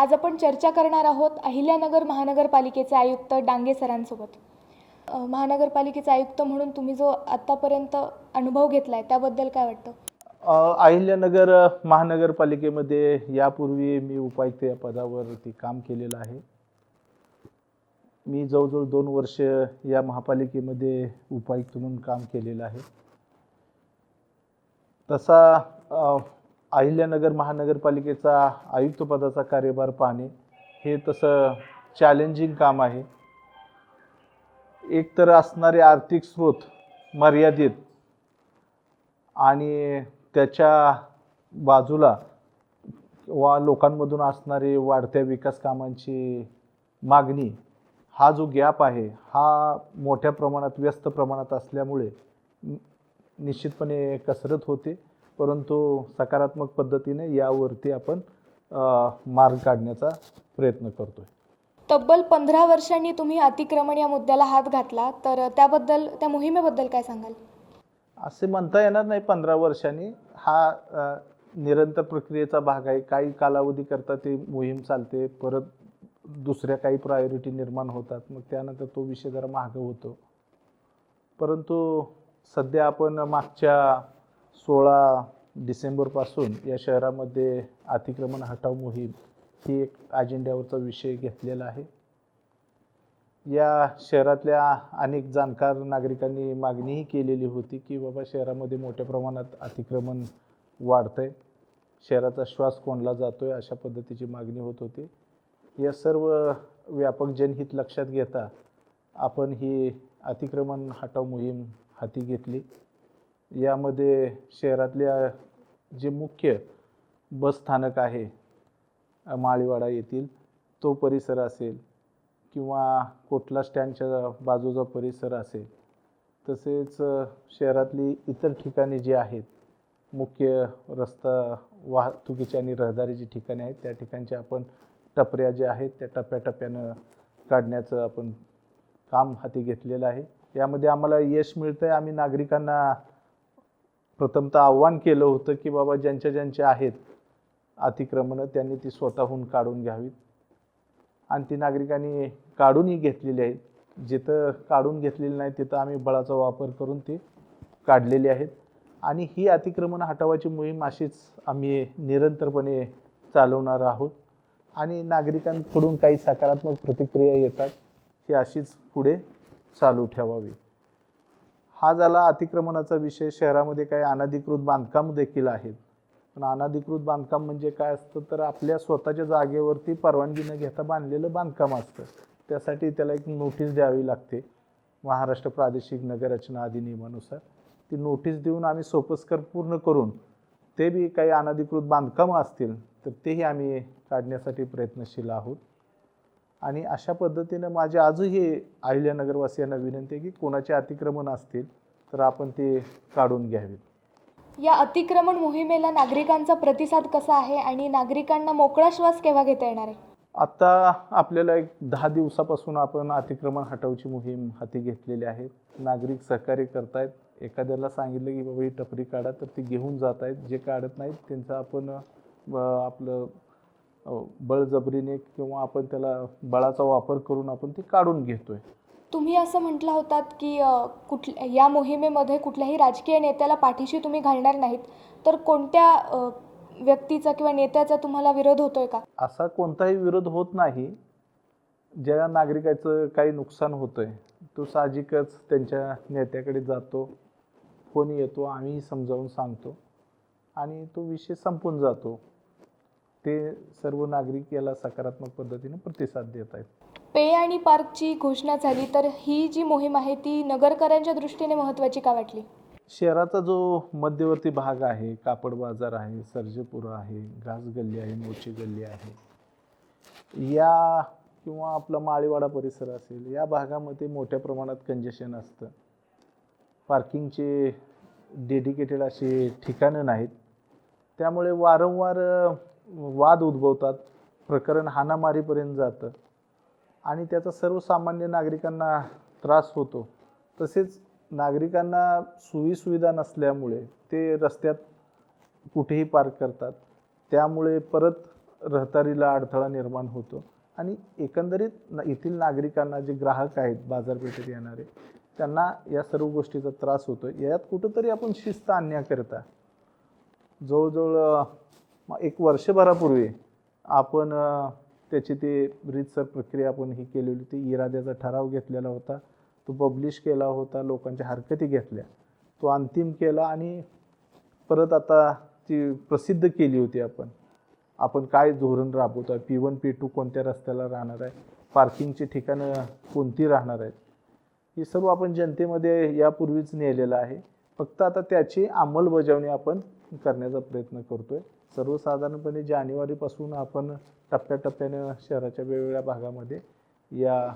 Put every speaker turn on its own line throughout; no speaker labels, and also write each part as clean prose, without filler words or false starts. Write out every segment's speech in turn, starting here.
आज आपण चर्चा करणार आहोत अहिल्यानगर महानगरपालिकेचे आयुक्त डांगे सरांसोबत। महानगरपालिकेचे आयुक्त म्हणून तुम्ही जो आतापर्यंत अनुभव घेतलाय त्याबद्दल काय वाटतं?
अहिल्यानगर महानगरपालिकेमध्ये यापूर्वी मी उपायुक्त या पदावरती काम केलेलं आहे। मी जवळजवळ 2 वर्ष या महापालिकेमध्ये उपायुक्त म्हणून काम केलेलं आहे। तसा अहिल्यानगर महानगरपालिकेचा आयुक्त पदाचा कार्यभार पाहणे हे तसं चॅलेंजिंग काम आहे। एक तर असणारे आर्थिक स्रोत मर्यादित आणि त्याच्या बाजूला लोकांमधून असणारी वाढत्या विकास कामांची मागणी, हा जो गॅप आहे हा मोठ्या प्रमाणात व्यस्त प्रमाणात असल्यामुळे निश्चितपणे कसरत होते, परंतु सकारात्मक पद्धतीने यावरती आपण मार्ग काढण्याचा प्रयत्न करतोय।
तब्बल 15 वर्षांनी तुम्ही अतिक्रमण या मुद्द्याला हात घातला, तर त्याबद्दल त्या मोहिमेबद्दल काय सांगाल?
असे म्हणता येणार नाही 15 वर्षांनी, हा निरंतर प्रक्रियेचा भाग आहे। काही कालावधी करता ती मोहीम चालते, परत दुसऱ्या काही प्रायोरिटी निर्माण होतात, मग त्यानंतर तो विषय जरा मागे होतो। परंतु सध्या आपण मागच्या 16 डिसेंबरपासून या शहरामध्ये अतिक्रमण हटाव मोहीम ही एक अजेंड्यावरचा विषय घेतलेला आहे। या शहरातल्या अनेक जाणकार नागरिकांनी मागणीही केलेली होती की बाबा शहरामध्ये मोठ्या प्रमाणात अतिक्रमण वाढतंय, शहराचा श्वास कोंडला जातोय, अशा पद्धतीची मागणी होत होती। या सर्व व्यापक जनहित लक्षात घेता आपण ही अतिक्रमण हटाव मोहीम हाती घेतली। यामध्ये शहरातल्या जे मुख्य बस स्थानक आहे माळीवाडा येथील तो परिसर असेल किंवा कोटला स्टँडच्या बाजूचा परिसर असेल, तसेच शहरातली इतर ठिकाणे जी आहेत, मुख्य रस्ता वाहतुकीची आणि रहदारीची ठिकाणे आहेत, त्या ठिकाणच्या आपण टपऱ्या ज्या आहेत त्या टप्प्याटप्प्यानं काढण्याचं आपण काम हाती घेतलेलं आहे। यामध्ये आम्हाला यश मिळतंय। आम्ही नागरिकांना प्रथमतः आव्हान केलं होतं की बाबा ज्यांच्या आहेत अतिक्रमणं त्यांनी ती स्वतःहून काढून घ्यावीत, आणि ती नागरिकांनी काढूनही घेतलेली आहेत। जिथं काढून घेतलेली नाही तिथं आम्ही बळाचा वापर करून ती काढलेली आहेत, आणि ही अतिक्रमण हटवायची मोहीम अशीच आम्ही निरंतरपणे चालवणार आहोत, आणि नागरिकांकडून काही सकारात्मक प्रतिक्रिया येतात ही अशीच पुढे चालू ठेवावी। हा झाला अतिक्रमणाचा विषय। शहरामध्ये काही अनधिकृत बांधकाम देखील आहेत, पण अनधिकृत बांधकाम म्हणजे काय असतं तर आपल्या स्वतःच्या जागेवरती परवानगी न घेता बांधलेलं बांधकाम असतं। त्यासाठी त्याला एक नोटीस द्यावी लागते महाराष्ट्र प्रादेशिक नगररचना अधिनियमानुसार। ती नोटीस देऊन आम्ही सोपस्कर पूर्ण करून ते बी काही अनधिकृत बांधकामं असतील तर तेही आम्ही काढण्यासाठी प्रयत्नशील आहोत। आणि अशा पद्धतीनं माझी आजही अहिल्यानगरवासियांना विनंती आहे की कोणाचे अतिक्रमण असतील तर आपण ते काढून घ्यावेत।
या अतिक्रमण मोहिमेला नागरिकांचा प्रतिसाद कसा आहे आणि नागरिकांना मोकळा श्वास केव्हा घेता येणार आहे?
आता आपल्याला एक 10 दिवसापासून आपण अतिक्रमण हटवची मोहीम हाती घेतलेली आहे। नागरिक सहकार्य करतायत। एखाद्याला सांगितलं की बाबा ही टपरी काढा तर ती घेऊन जात आहेत, जे काढत नाहीत त्यांचं आपण आपलं बळजबरीने किंवा आपण त्याला बळाचा वापर करून आपण ती काढून घेतोय।
तुम्ही असं म्हटलं होतात की या मोहिमेमध्ये कुठल्याही राजकीय नेत्याला पाठीशी तुम्ही घालणार नाहीत, तर कोणत्या व्यक्तीचा किंवा नेत्याचा तुम्हाला विरोध होतोय का?
असा कोणताही विरोध होत नाही। ज्या नागरिकाचं काही नुकसान होतंय तो साहजिकच त्यांच्या नेत्याकडे जातो, फोन येतो, आम्ही समजावून सांगतो आणि तो विषय संपून जातो। ते सर्व नागरिक याला सकारात्मक पद्धतीने प्रतिसाद देत आहेत।
पे आणि पार्कची घोषणा झाली, तर ही जी मोहीम आहे ती नगरकरांच्या दृष्टीने महत्त्वाची का वाटली?
शहराचा जो मध्यवर्ती भाग आहे, कापड बाजार आहे, सर्जेपुरा आहे, घास गल्ली आहे, मोची गल्ली आहे, या किंवा आपला माळीवाडा परिसर असेल, या भागामध्ये मोठ्या प्रमाणात कंजेशन असतं। पार्किंगचे डेडिकेटेड असे ठिकाणं नाहीत, त्यामुळे वारंवार वाद उद्भवतात, प्रकरण हाणामारीपर्यंत जातं आणि त्याचा सर्वसामान्य नागरिकांना त्रास होतो। तसेच नागरिकांना सोयीसुविधा नसल्यामुळे ते रस्त्यात कुठेही पार्क करतात, त्यामुळे परत रहदारीला अडथळा निर्माण होतो आणि एकंदरीत येथील नागरिकांना जे ग्राहक आहेत बाजारपेठेत येणारे त्यांना या सर्व गोष्टीचा त्रास होतो. यात कुठंतरी आपण शिस्त आणण्याकरता जवळजवळ एक वर्षभरापूर्वी आपण त्याची ती रीतसर प्रक्रिया आपण ही केलेली होती. इराद्याचा ठराव घेतलेला होता, तो पब्लिश केला होता, लोकांच्या हरकती घेतल्या, तो अंतिम केला आणि परत आता ती प्रसिद्ध केली होती. आपण काय धोरण राबवतो आहे, P1 P2 कोणत्या रस्त्याला राहणार आहे, पार्किंगची ठिकाणं कोणती राहणार आहेत, हे सर्व आपण जनतेमध्ये यापूर्वीच नेलेलं आहे. फक्त आता त्याची अंमलबजावणी आपण करण्याचा प्रयत्न करतोय. सर्वसाधारणपणे जानेवारीपासून आपण टप्प्याटप्प्यानं शहराच्या वेगवेगळ्या भागामध्ये या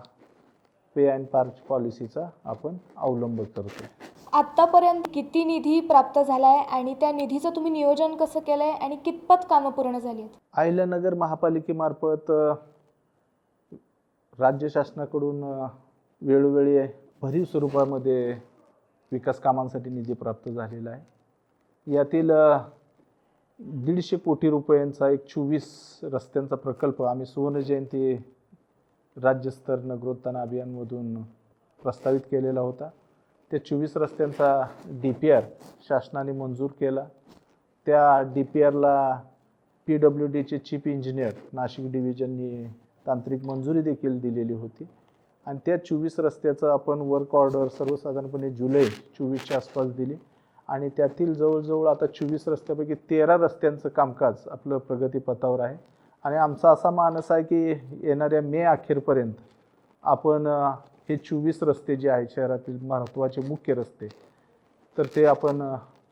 पे अँड पार्क पॉलिसीचा आपण अवलंब करतो.
आत्तापर्यंत किती निधी प्राप्त झाला आहे आणि त्या निधीचं तुम्ही नियोजन कसं केलं आहे आणि कितपत कामं पूर्ण झाली आहेत?
अहिल्यानगर महापालिकेमार्फत राज्य शासनाकडून वेळोवेळी भरीव स्वरूपामध्ये विकास कामांसाठी निधी प्राप्त झालेला आहे. यातील 150 कोटी रुपयांचा एक 24 रस्त्यांचा प्रकल्प आम्ही सुवर्णजयंती राज्यस्तर नगरोत्थान अभियानमधून प्रस्तावित केलेला होता. त्या 24 रस्त्यांचा DPR शासनाने मंजूर केला. त्या DPRला PWDचे चीफ इंजिनियर नाशिक डिव्हिजननी तांत्रिक मंजुरी देखील दिलेली होती आणि त्या 24 रस्त्याचं आपण वर्क ऑर्डर सर्वसाधारणपणे जुलै 24च्या आसपास दिली आणि त्यातील जवळजवळ आता 24 रस्त्यापैकी 13 रस्त्यांचं कामकाज आपलं प्रगतीपथावर आहे आणि आमचा असा मानस आहे की येणाऱ्या मे अखेरपर्यंत आपण हे 24 रस्ते जे आहेत शहरातील महत्त्वाचे मुख्य रस्ते तर ते आपण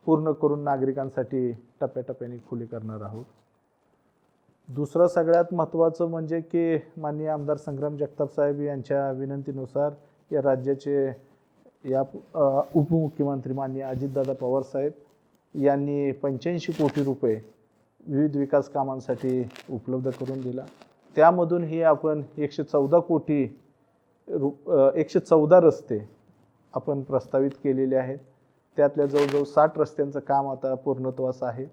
पूर्ण करून नागरिकांसाठी टप्प्याटप्प्याने खुले करणार आहोत. दुसरं सगळ्यात महत्त्वाचं म्हणजे की माननीय आमदार संग्राम जगताप साहेब यांच्या विनंतीनुसार या राज्याचे या उपमुख्यमंत्री माननीय अजितदादा पवार साहेब यांनी 85 कोटी रुपये विविध विकास कामांसाठी उपलब्ध करून दिला. त्यामधूनही आपण 114 रस्ते आपण प्रस्तावित केलेले आहेत. त्यातल्या जवळजवळ 60 रस्त्यांचं काम आता पूर्णत्वास आहे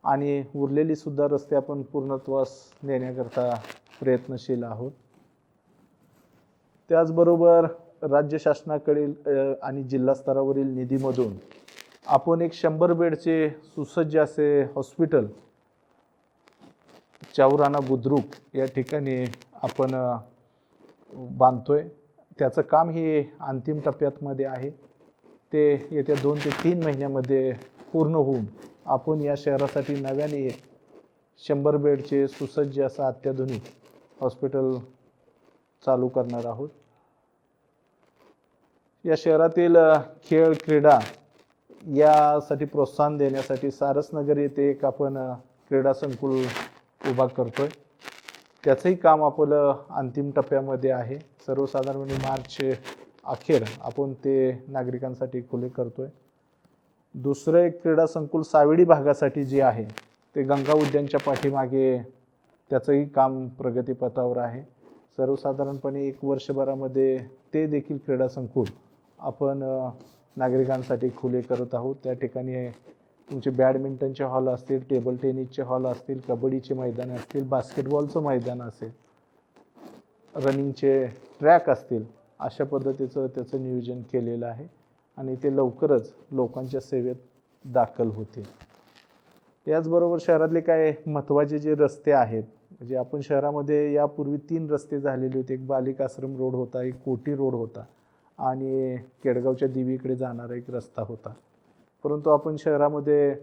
आणि उरलेली सुद्धा रस्ते आपण पूर्णत्वास नेण्याकरता प्रयत्नशील आहोत. त्याचबरोबर राज्य शासनाकडील आणि जिल्हा स्तरावरील निधीमधून आपण एक 100 बेडचे सुसज्ज असे हॉस्पिटल चावराना बुद्रुक या ठिकाणी आपण बांधतोय. त्याचं काम हे अंतिम टप्प्यामध्ये आहे. ते येत्या 2 ते 3 महिन्यामध्ये पूर्ण होऊन आपण या शहरासाठी नव्याने 100 बेडचे सुसज्ज असं अत्याधुनिक हॉस्पिटल चालू करणार आहोत. या शहरातील खेळ क्रीडा यासाठी प्रोत्साहन देण्यासाठी सारसनगर येथे एक आपण क्रीडा संकुल उभा करतोय. त्याचंही काम आपलं अंतिम टप्प्यामध्ये आहे. सर्वसाधारणपणे मार्च अखेर आपण ते नागरिकांसाठी खुले करतोय. दुसरं एक क्रीडा संकुल सावेडी भागासाठी जे आहे ते गंगा उद्यानच्या पाठीमागे त्याचंही काम प्रगतीपथावर आहे. सर्वसाधारणपणे 1 वर्षभरामध्ये ते देखील क्रीडा संकुल आपण नागरिकांसाठी खुले करत आहोत. त्या ठिकाणी तुमचे बॅडमिंटनचे हॉल असतील, टेबल टेनिसचे हॉल असतील, कबड्डीचे मैदान असतील, बास्केटबॉलचं मैदान असेल, रनिंगचे ट्रॅक असतील, अशा पद्धतीचं त्याचं नियोजन केलेलं आहे आणि ते लवकरच लोकांच्या सेवेत दाखल होतील. याचबरोबर शहरातले काय महत्त्वाचे जे रस्ते आहेत म्हणजे आपण शहरामध्ये यापूर्वी 3 रस्ते झालेले होते. एक बालिकाश्रम रोड होता, एक कोटी रोड होता आणि केडगावच्या दिवीकडे जाणारा एक रस्ता होता. परंतु आपण शहरामध्ये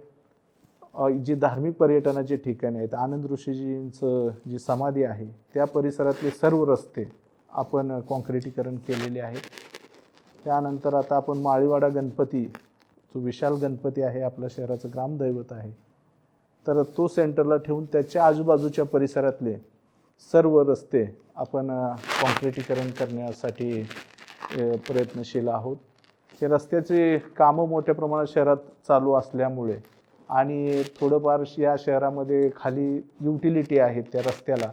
जी धार्मिक पर्यटनाची ठिकाणे आहेत, आनंद ऋषीजींचं जी समाधी आहे त्या परिसरातले सर्व रस्ते आपण कॉन्क्रिटीकरण केलेले आहे. त्यानंतर आता आपण माळीवाडा गणपती जो विशाल गणपती आहे आपल्या शहराचं ग्रामदैवत आहे तर तो सेंटरला ठेवून त्याच्या आजूबाजूच्या परिसरातले सर्व रस्ते आपण कॉन्क्रिटीकरण करण्यासाठी प्रयत्नशील आहोत. हे रस्त्याचे कामं मोठ्या प्रमाणात शहरात चालू असल्यामुळे आणि थोडंफार या शहरामध्ये खाली युटिलिटी आहेत त्या रस्त्याला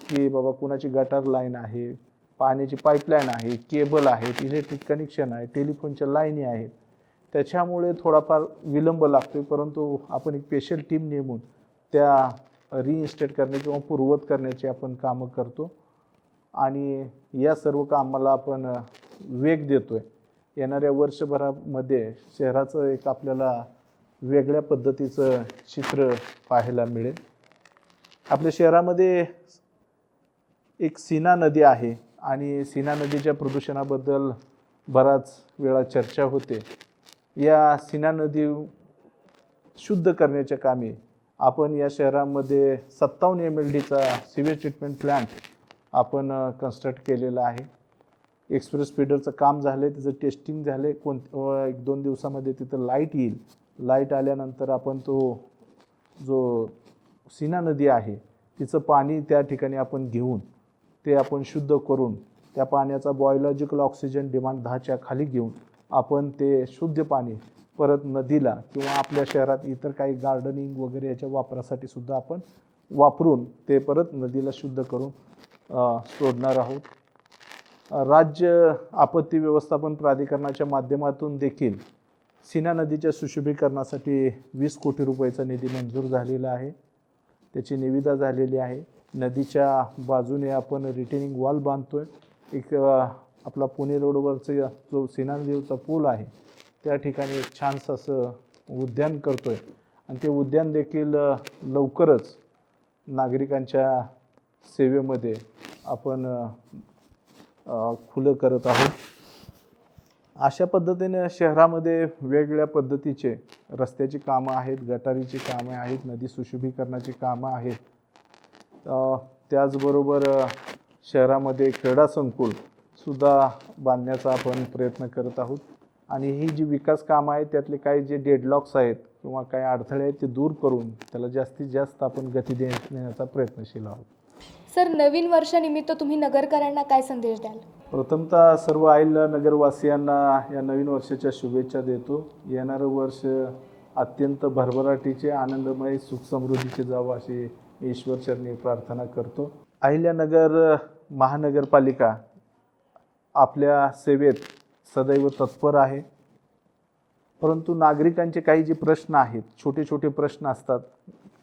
की बाबा कुणाची गटार लाईन आहे, पाण्याची पाईपलाईन आहे, केबल आहेत, इलेक्ट्रिक कनेक्शन आहे, टेलिफोनच्या लाईनी आहेत. त्याच्यामुळे थोडाफार विलंब लागतो. परंतु आपण एक स्पेशल टीम नेमून त्या रिइन्स्टेट करणे किंवा पूर्ववत करण्याची आपण कामं करतो आणि या सर्व कामाला आपण वेग देतो आहे. येणाऱ्या वर्षभरामध्ये शहराचं एक आपल्याला वेगळ्या पद्धतीचं चित्र पाहायला मिळेल. आपल्या शहरामध्ये एक सीना नदी आहे आणि सीना नदीच्या प्रदूषणाबद्दल बराच वेळा चर्चा होते. या सीना नदी शुद्ध करण्याच्या कामी आपण या शहरामध्ये 57 MLDचा सिवेज ट्रीटमेंट प्लॅन्ट आपण कन्स्ट्रक्ट केलेला आहे. एक्सप्रेस फीडरचं काम झालं आहे, त्याचं टेस्टिंग झालं आहे. 1-2 दिवसामध्ये तिथं लाईट येईल. लाईट आल्यानंतर आपण तो जो सीना नदी आहे तिचं पाणी त्या ठिकाणी आपण घेऊन ते आपण शुद्ध करून त्या पाण्याचा बायोलॉजिकल ऑक्सिजन डिमांड 10च्या खाली घेऊन आपण ते शुद्ध पाणी परत नदीला किंवा आपल्या शहरात इतर काही गार्डनिंग वगैरे याच्या वापरासाठी सुद्धा आपण वापरून ते परत नदीला शुद्ध करून सोडणार आहोत. राज्य आपत्ती व्यवस्थापन प्राधिकरणाच्या माध्यमातून देखील सीना नदीच्या सुशोभीकरणासाठी 20 कोटी रुपयाचा निधी मंजूर झालेला आहे. त्याची निविदा झालेली आहे. नदीच्या बाजूने आपण रिटेनिंग वॉल बांधतोय. एक आपला पुणे रोडवरचा जो सीना नदीचा पूल आहे त्या ठिकाणी एक छानसं असं उद्यान करतोय आणि ते उद्यान देखील लवकरच नागरिकांच्या सेवेमध्ये आपण खुलं करत आहोत. अशा पद्धतीने शहरामध्ये वेगवेगळ्या पद्धतीचे रस्त्याची कामं आहेत, गटारीची कामं आहेत, नदी सुशोभीकरणाची कामं आहेत. त्याचबरोबर शहरामध्ये क्रीडा संकुल सुद्धा बांधण्याचा आपण प्रयत्न करत आहोत आणि ही जी विकास कामं आहेत त्यातले काही जे डेडलॉक्स आहेत किंवा काही अडथळे आहेत ते दूर करून त्याला जास्तीत जास्त आपण गती देण्याचा प्रयत्नशील आहोत.
सर, नवीन वर्षानिमित्त तुम्ही नगरकरांना काय संदेश द्याल?
प्रथमतः सर्व अहिल्यानगरवासियांना या नवीन वर्षाच्या शुभेच्छा देतो. येणारं वर्ष अत्यंत भरभराटीचे, आनंदमय, सुखसमृद्धीचे जावं अशी ईश्वरचरणी प्रार्थना करतो. अहिल्यानगर महानगरपालिका आपल्या सेवेत सदैव तत्पर आहे. परंतु नागरिकांचे काही जे प्रश्न आहेत, छोटे छोटे प्रश्न असतात.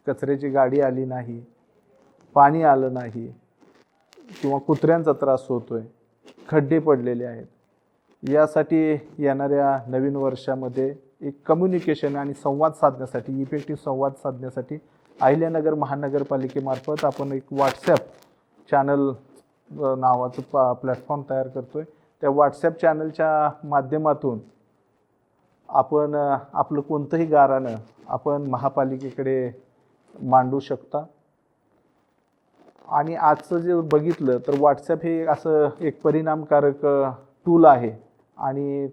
कचऱ्याची गाडी आली नाही, पाणी आलं नाही किंवा कुत्र्यांचा त्रास होतोय, खड्डे पडलेले आहेत. यासाठी येणाऱ्या नवीन वर्षामध्ये एक कम्युनिकेशन आणि संवाद साधण्यासाठी, इफेक्टिव्ह संवाद साधण्यासाठी अहिल्यानगर महानगरपालिकेमार्फत आपण एक व्हॉट्सॲप चॅनल नावाचं प्लॅटफॉर्म तयार करतोय. त्या व्हॉट्सॲप चॅनलच्या माध्यमातून आपण आपलं कोणतंही गाऱ्हाणं आपण महापालिकेकडे मांडू शकता. आणि आजचं जे बघितलं तर व्हॉट्सॲप हे असं एक परिणामकारक टूल आहे आणि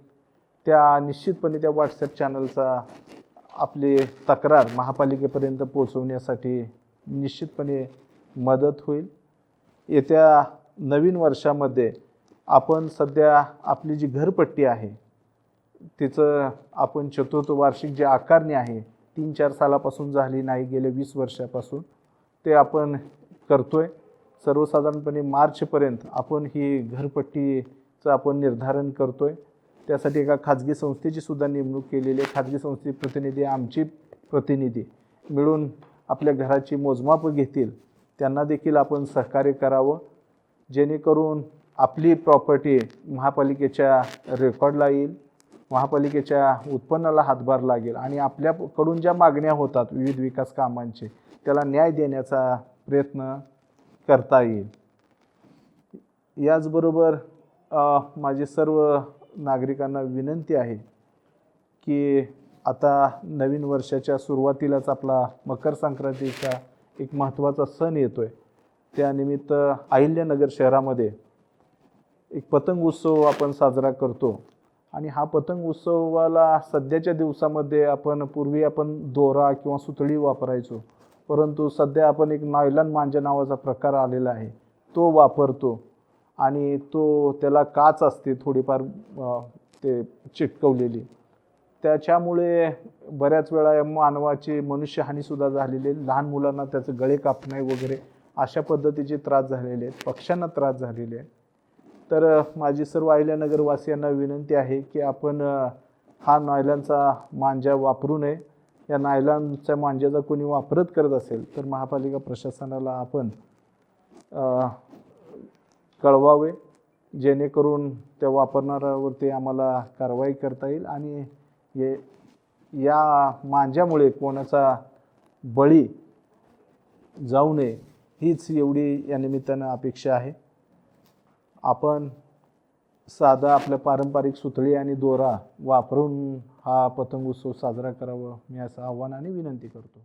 त्या निश्चितपणे त्या व्हॉट्सॲप चॅनलचा आपली तक्रार महापालिकेपर्यंत पोहोचवण्यासाठी निश्चितपणे मदत होईल. येत्या नवीन वर्षामध्ये आपण सध्या आपली जी घरपट्टी आहे तिचं आपण चतुर्थ वार्षिक जी आकारणी आहे 3-4 सालापासून झाली नाही, गेल्या 20 वर्षापासून ते आपण करतोय. सर्वसाधारणपणे मार्चपर्यंत आपण ही घरपट्टीचं आपण निर्धारण करतोय. त्यासाठी एका खाजगी संस्थेची सुद्धा नेमणूक केलेली आहे. खाजगी संस्थेचे प्रतिनिधी, आमची प्रतिनिधी मिळून आपल्या घराची मोजमाप घेतील. त्यांना देखील आपण सहकार्य करावं जेणेकरून आपली प्रॉपर्टी महापालिकेच्या रेकॉर्डला येईल, महापालिकेच्या उत्पन्नाला हातभार लागेल आणि आपल्याकडून ज्या मागण्या होतात विविध विकास कामांचे त्याला न्याय देण्याचा प्रयत्न करता येईल. याचबरोबर माझी सर्व नागरिकांना विनंती आहे की आता नवीन वर्षाच्या सुरुवातीलाच आपला मकर संक्रांतीचा एक महत्त्वाचा सण येतो आहे. त्यानिमित्त अहिल्यानगर शहरामध्ये एक पतंग उत्सव आपण साजरा करतो आणि हा पतंग उत्सवाला सध्याच्या दिवसामध्ये पूर्वी आपण दोरा किंवा सुतळी वापरायचो, परंतु सध्या आपण एक नायलॉन मांजा नावाचा प्रकार आलेला आहे तो वापरतो आणि त्याला काच असते थोडीफार ते चिटकवलेली. त्याच्यामुळे बऱ्याच वेळा मानवाची मनुष्यहानीसुद्धा झालेली आहे. लहान मुलांना त्याचे गळे कापणे वगैरे अशा पद्धतीचे त्रास झालेले आहेत, पक्ष्यांना त्रास झालेले आहे. तर माझी सर्व अहिल्यानगरवासियांना विनंती आहे की आपण हा नायलॉनचा मांजा वापरू नये. या नायलॉनच्या मांजा जर कोणी वापरत करत असेल तर महापालिका प्रशासनाला आपण कळवावे, जेणेकरून त्या वापरणाऱ्यावरती आम्हाला कारवाई करता येईल आणि या मांजामुळे कोणाचा बळी जाऊ नये हीच एवढी या निमित्तानं अपेक्षा आहे. आपण साधा आपल्या पारंपरिक सुतळी आणि दोरा वापरून हा पतंग उत्सव साजरा करावा मी असं आव्हान आणि विनंती करतो.